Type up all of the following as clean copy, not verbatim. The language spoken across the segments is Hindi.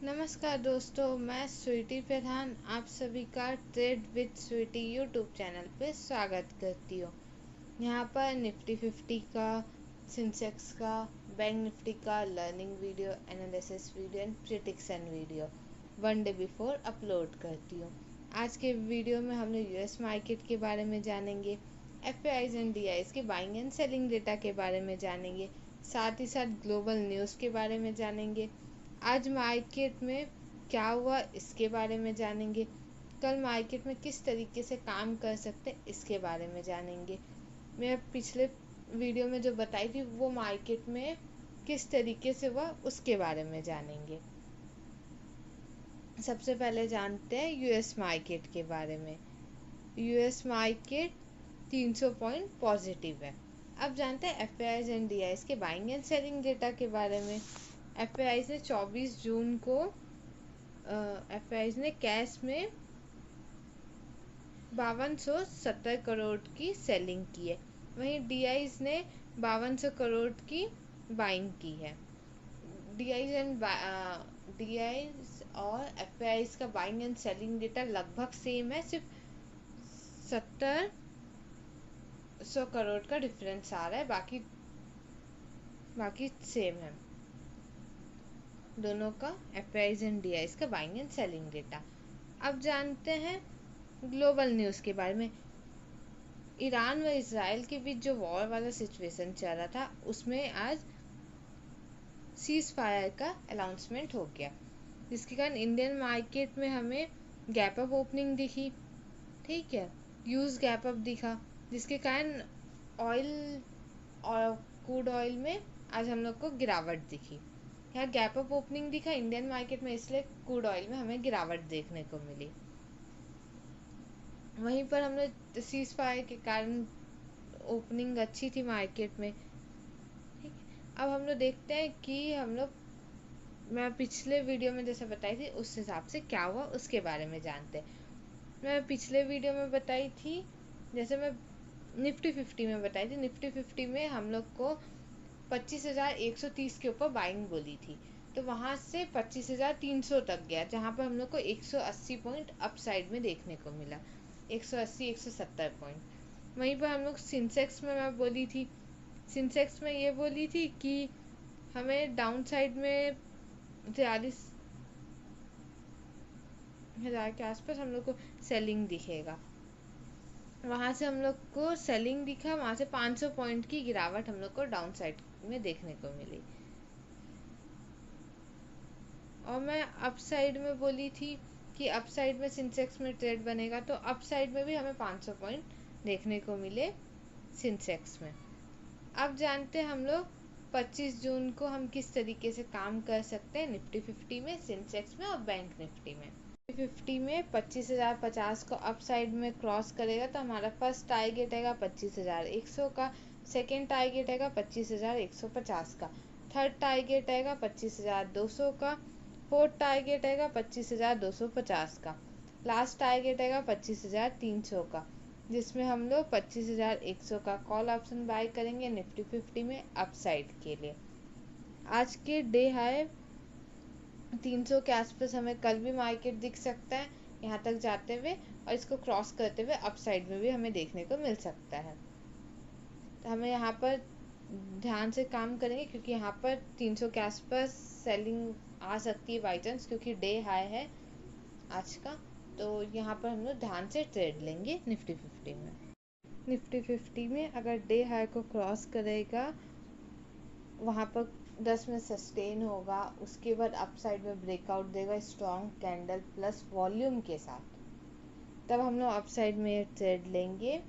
नमस्कार दोस्तों, मैं स्वीटी प्रधान आप सभी का trade with Sweety YouTube channel पे स्वागत करती हूँ। यहाँ पर निफ्टी 50 का, सेंसेक्स का, बैंक निफ्टी का learning video, analysis video and prediction video one day before upload करती हूँ। आज के वीडियो में हम लोग यूएस मार्केट के बारे में जानेंगे, एफआईज एंड डीआईज के बाइंग एंड सेलिंग डेटा के बारे में जानेंगे, साथ ही साथ ग्लोबल न्यूज़ के बारे में जानेंगे। आज मार्केट में क्या हुआ इसके बारे में जानेंगे, कल मार्केट में किस तरीके से काम कर सकते हैं इसके बारे में जानेंगे। मैं पिछले वीडियो में जो बताई थी वो मार्केट में किस तरीके से हुआ उसके बारे में जानेंगे। सबसे पहले जानते हैं यूएस मार्केट के बारे में। यूएस मार्केट 300 पॉइंट पॉजिटिव है। अब जानते हैं एफआईज एंड डीआईज के बाइंग एंड सेलिंग डेटा के बारे में। एफआईज ने 24 जून को एफआईज ने कैश में 5270 करोड़ की सेलिंग की है, वहीं डीआईज ने 5200 करोड़ की बाइंग की है। डीआईज और एफआईज का बाइंग एंड सेलिंग डेटा लगभग सेम है, सिर्फ 700 करोड़ का डिफरेंस आ रहा है, बाकी सेम है दोनों का एफआईज एंड डीआईज का बाइंग एंड सेलिंग डेटा। अब जानते हैं ग्लोबल न्यूज़ के बारे में। ईरान व इजराइल के बीच जो वॉर वाला सिचुएशन चल रहा था उसमें आज सीज फायर का अनाउंसमेंट हो गया, जिसके कारण इंडियन मार्केट में हमें गैप अप ओपनिंग दिखी। ठीक है, यूज गैप अप दिखा, जिसके कारण ऑयल और क्रूड ऑयल में आज हम लोग को गिरावट दिखी। यहाँ गैप अप ओपनिंग दिखा इंडियन मार्केट में, इसलिए क्रूड ऑयल में हमें गिरावट देखने को मिली। वहीं पर हम लोग सीज फायर के कारण ओपनिंग अच्छी थी मार्केट में। ठीक, अब हम लोग देखते हैं कि मैं पिछले वीडियो में जैसे बताई थी उस हिसाब से क्या हुआ उसके बारे में जानते हैं। मैं पिछले वीडियो में बताई थी, जैसे मैं निफ्टी 50 में बताई थी, निफ्टी 50 में हम लोग को 25,130 के ऊपर बाइंग बोली थी, तो वहाँ से 25,300 तक गया, जहाँ पर हम लोग को 180 पॉइंट अपसाइड में देखने को मिला, 180-170 पॉइंट। वहीं पर हम लोग सिंसेक्स में मैं बोली थी, सिंसेक्स में ये बोली थी कि हमें डाउन साइड में 43,000 के आसपास हम लोग को सेलिंग दिखेगा। वहाँ से हम लोग को सेलिंग दिखा, वहाँ से 500 पॉइंट की गिरावट हम लोग को डाउन साइड में देखने को मिली। और मैं अप साइड में बोली थी कि अप साइड में सिंसेक्स में ट्रेड बनेगा, तो अप साइड में भी हमें 500 पॉइंट देखने को मिले सिंसेक्स में। अब जानते हैं हम लोग 25 जून को हम किस तरीके से काम कर सकते हैं निफ्टी 50 में, सेंसेक्स में और बैंक निफ्टी में। 50 में 25,050 को अप साइड में क्रॉस करेगा तो हमारा फर्स्ट टारगेट आएगा 25,100 का, सेकेंड टारगेट आएगा 25,150 का, थर्ड टारगेट आएगा 25,200 का, फोर्थ टारगेट आएगा 25,250 का, लास्ट टारगेट आएगा 25,300 का, जिसमें हम लोग 25,100 का कॉल ऑप्शन बाय करेंगे निफ्टी 50 में अपसाइड के लिए। आज के डे हाई 300 के आसपास हमें कल भी मार्केट दिख सकता है यहाँ तक जाते हुए, और इसको क्रॉस करते हुए अपसाइड में भी हमें देखने को मिल सकता है। तो हमें यहाँ पर ध्यान से काम करेंगे, क्योंकि यहाँ पर 300 के आसपास सेलिंग आ सकती है बाई चांस, क्योंकि डे हाई है आज का। तो यहाँ पर हम लोग ध्यान से ट्रेड लेंगे निफ्टी 50 में। निफ्टी 50 में अगर डे हाई को क्रॉस करेगा, वहाँ पर 10 में सस्टेन होगा, उसके बाद अपसाइड में ब्रेकआउट देगा स्ट्रॉन्ग कैंडल प्लस वॉल्यूम के साथ, तब हम लोग अपसाइड में ट्रेड लेंगे।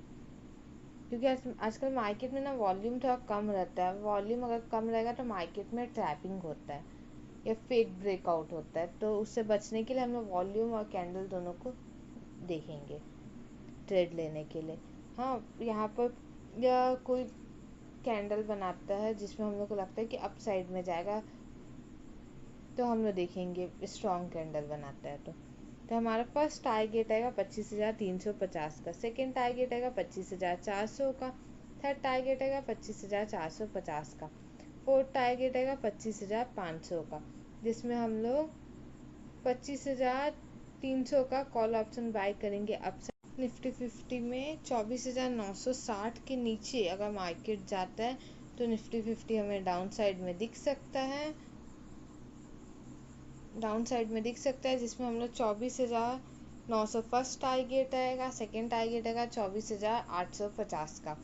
क्योंकि आजकल मार्केट में ना वॉल्यूम थोड़ा कम रहता है, वॉल्यूम अगर कम रहेगा तो मार्केट में ट्रैपिंग होता है या फेक ब्रेकआउट होता है, तो उससे बचने के लिए हम लोग वॉल्यूम और कैंडल दोनों को देखेंगे ट्रेड लेने के लिए। हाँ, यहाँ पर या कोई कैंडल बनाता है जिसमें हम लोग को लगता है कि अप साइड में जाएगा, तो हम लोग देखेंगे स्ट्रॉन्ग कैंडल बनाता है तो हमारा फर्स्ट टारगेट आएगा 25,350 का, सेकेंड टारगेट आएगा 25,400 का, थर्ड टारगेट आएगा 25,450 का, फोर्थ टारगेट आएगा 25,500 का, जिसमें हम लोग 25,300 का कॉल ऑप्शन बाय करेंगे अपसाइड। निफ्टी 50 में 24,960 के नीचे अगर मार्केट जाता है तो निफ्टी 50 हमें डाउन साइड में दिख सकता है, जिसमें हम लोग 24,900 फर्स्ट टारगेट आएगा, सेकेंड टारगेट आएगा 24,850 का,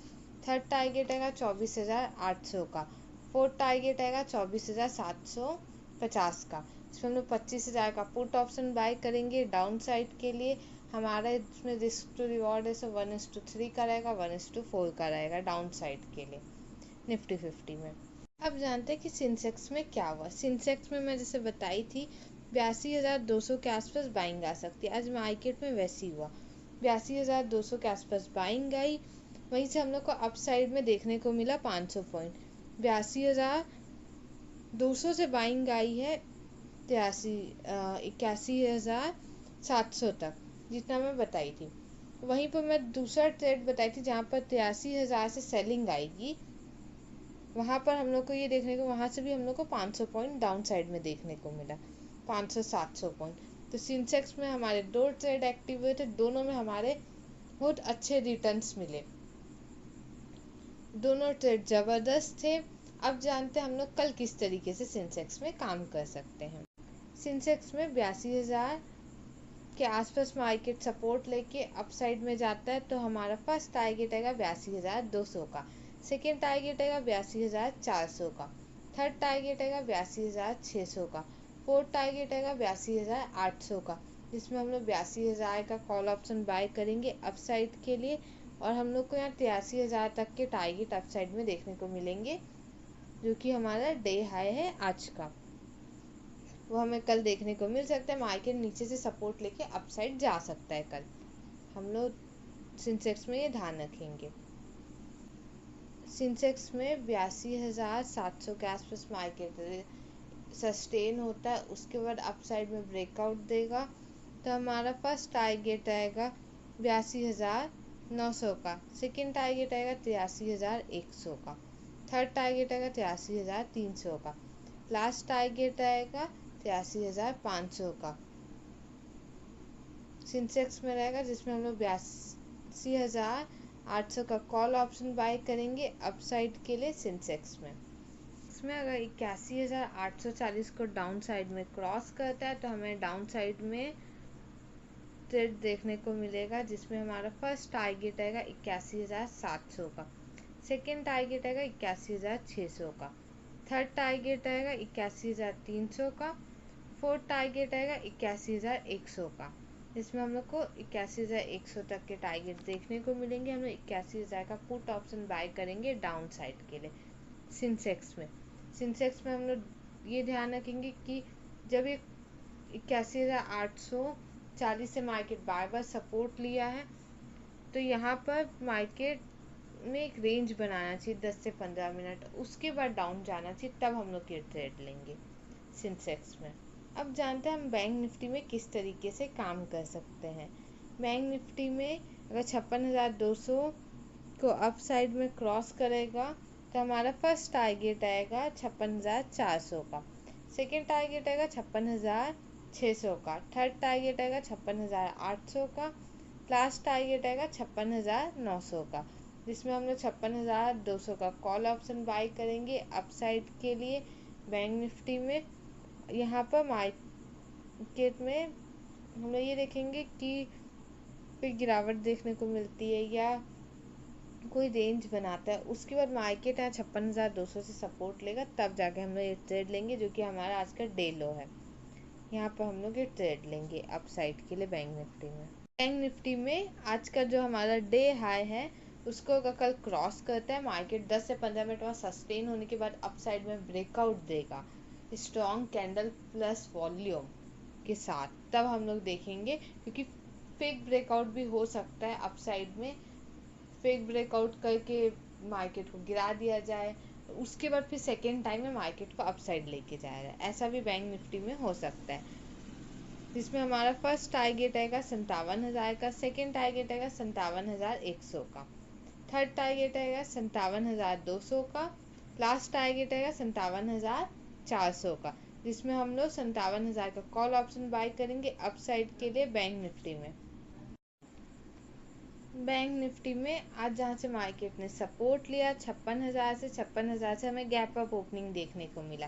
थर्ड टारगेट आएगा 24,800 का, फोर्थ टारगेट आएगा 24,750 का। इसमें हम लोग 25,000 का पुट ऑप्शन बाय करेंगे डाउन साइड के लिए। हमारा इसमें रिस्क टू रिवॉर्ड है 1:3 का रहेगा, 1:4 का रहेगा डाउन साइड के लिए निफ्टी 50 में। अब जानते हैं कि सेंसेक्स में क्या हुआ। सेंसेक्स में मैं जैसे बताई थी 82,200 के आसपास बाइंग आ सकती है। आज मार्केट में वैसी हुआ, 82,200 के आसपास बाइंग आई। वहीं से हम लोग को अप साइड में देखने को मिला 500 पॉइंट। 82,200 से बाइंग आई है 81,700 तक, जितना मैं बताई थी। वहीं पर मैं दूसरा ट्रेड बताई थी जहाँ पर 83,000 से सेलिंग आएगी। वहाँ पर हम लोग को ये देखने को, वहाँ से भी हम लोग को 500 पॉइंट डाउन साइड में देखने को मिला, 500-700 पॉइंट। तो सेंसेक्स में हमारे 2 ट्रेड एक्टिव हुए थे, दोनों में हमारे बहुत अच्छे रिटर्न्स मिले, दोनों ट्रेड ज़बरदस्त थे। अब जानते हैं हम लोग कल किस तरीके से सेंसेक्स में काम कर सकते हैं। सेंसेक्स में 82,000 के आसपास मार्केट सपोर्ट लेके अपसाइड में जाता है तो हमारा फर्स्ट टारगेट आएगा 82,200 का, सेकेंड टारगेट आएगा 82,400 का, थर्ड टारगेट आएगा 82,600 का, फोर्थ टारगेट आएगा 82,800 का, जिसमें हम लोग 82,000 का कॉल ऑप्शन बाय करेंगे अपसाइड के लिए। और हम लोग को यहाँ 83,000 तक के टारगेट अपसाइड में देखने को मिलेंगे, जो कि हमारा डे हाई है आज का, वो हमें कल देखने को मिल सकता है। मार्केट नीचे से सपोर्ट लेके अपसाइड जा सकता है कल, हम लोग सेंसेक्स में ये ध्यान रखेंगे। सेंसेक्स में 82,700 के आसपास मार्केट सस्टेन होता है, उसके बाद अपसाइड में ब्रेकआउट देगा तो हमारा फर्स्ट टारगेट आएगा 82,900 का, सेकेंड टारगेट आएगा 83,100 का, थर्ड टारगेट आएगा 83,300 का, लास्ट टारगेट आएगा 83,500 का सेंसेक्स में रहेगा, जिसमें हम लोग 82,800 का कॉल ऑप्शन बाय करेंगे अपसाइड के लिए सेंसेक्स में। इसमें अगर 81,840 को डाउन साइड में क्रॉस करता है तो हमें डाउन साइड में ट्रेड देखने को मिलेगा, जिसमें हमारा फर्स्ट टारगेट आएगा 81,700 का, सेकेंड टारगेट आएगा 81,600 का, थर्ड टारगेट आएगा 81,300 का, फोर्थ टारगेट आएगा 81,100 का, जिसमें हम लोग को 81,100 तक के टारगेट देखने को मिलेंगे। हम लोग 81,000 का पुट ऑप्शन बाय करेंगे डाउन साइड के लिए सेंसेक्स में। सेंसेक्स में हम लोग ये ध्यान रखेंगे कि जब ये 81,840 से मार्केट बार बार सपोर्ट लिया है तो यहाँ पर मार्केट में एक रेंज बनाना चाहिए 10 से 15 मिनट, उसके बाद डाउन जाना चाहिए, तब हम लोग ये ट्रेड लेंगे सेंसेक्स में। अब जानते हैं हम बैंक निफ्टी में किस तरीके से काम कर सकते हैं। बैंक निफ्टी में अगर 56,200 को अप साइड में क्रॉस करेगा तो हमारा फर्स्ट टारगेट आएगा 56,400 का, सेकेंड टारगेट आएगा 56,600 का, थर्ड टारगेट आएगा 56,800 का, लास्ट टारगेट आएगा 56,900 का, जिसमें हम लोग 56,200 का कॉल ऑप्शन बाय करेंगे अपसाइड के लिए बैंक निफ्टी में। यहाँ पर मार्केट में हम लोग ये देखेंगे कि कोई गिरावट देखने को मिलती है या कोई रेंज बनाता है, उसके बाद मार्केट यहाँ 56,200 से सपोर्ट लेगा, तब जाके हम लोग ये ट्रेड लेंगे, जो कि हमारा आज का डे लो है। यहाँ पर हम लोग ये ट्रेड लेंगे अपसाइड के लिए बैंक निफ्टी में। बैंक निफ्टी में आज का जो हमारा डे हाई है उसको अगर कल क्रॉस करता है मार्केट 10 से 15 मिनट बाद सस्टेन होने के बाद अपसाइड में ब्रेकआउट देगा स्ट्रॉन्ग कैंडल प्लस वॉल्यूम के साथ, तब हम लोग देखेंगे, क्योंकि फेक ब्रेकआउट भी हो सकता है अपसाइड में, फेक ब्रेकआउट करके मार्केट को गिरा दिया जाए, उसके बाद फिर सेकेंड टाइम में मार्केट को अपसाइड लेके जाएगा, ऐसा भी बैंक निफ्टी में हो सकता है। जिसमें हमारा फर्स्ट टारगेट आएगा 57,000 का, सेकेंड टारगेट आएगा 57,100 का, थर्ड टारगेट आएगा 57,200 का, लास्ट टारगेट आएगा 57,400 का, जिसमें हम लोग 57,000 का कॉल ऑप्शन बाय करेंगे अपसाइड के लिए बैंक निफ्टी में। बैंक निफ्टी में आज जहाँ से मार्केट ने सपोर्ट लिया 56,000 से हमें गैप अप ओपनिंग देखने को मिला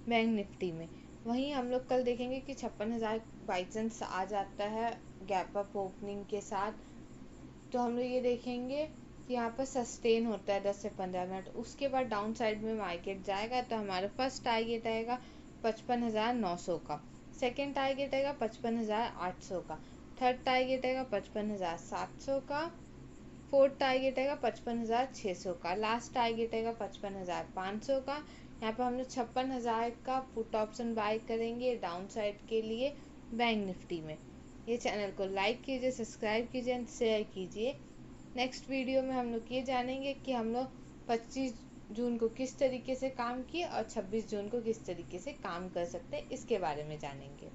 बैंक निफ्टी में। वहीं हम लोग कल देखेंगे कि 56,000 बाई चांस आ जाता है गैप अप ओपनिंग के साथ, तो हम लोग ये देखेंगे कि यहाँ पर सस्टेन होता है 10 से 15 मिनट, उसके बाद डाउन साइड में मार्केट जाएगा। तो हमारा फर्स्ट टारगेट आएगा 55,900 का, सेकेंड टारगेट आएगा 55,800 का, थर्ड टारगेट आएगा 55,700 का, फोर्थ टारगेट आएगा 55,600 का, लास्ट टारगेट आएगा 55,500 का। यहाँ पर हम लोग 56,000 का पुट ऑप्शन बाय करेंगे डाउन साइड के लिए बैंक निफ्टी में। ये चैनल को लाइक कीजिए, सब्सक्राइब कीजिए एंड शेयर कीजिए। नेक्स्ट वीडियो में हम लोग ये जानेंगे कि हम लोग 25 जून को किस तरीके से काम किए और 26 जून को किस तरीके से काम कर सकते हैं, इसके बारे में जानेंगे।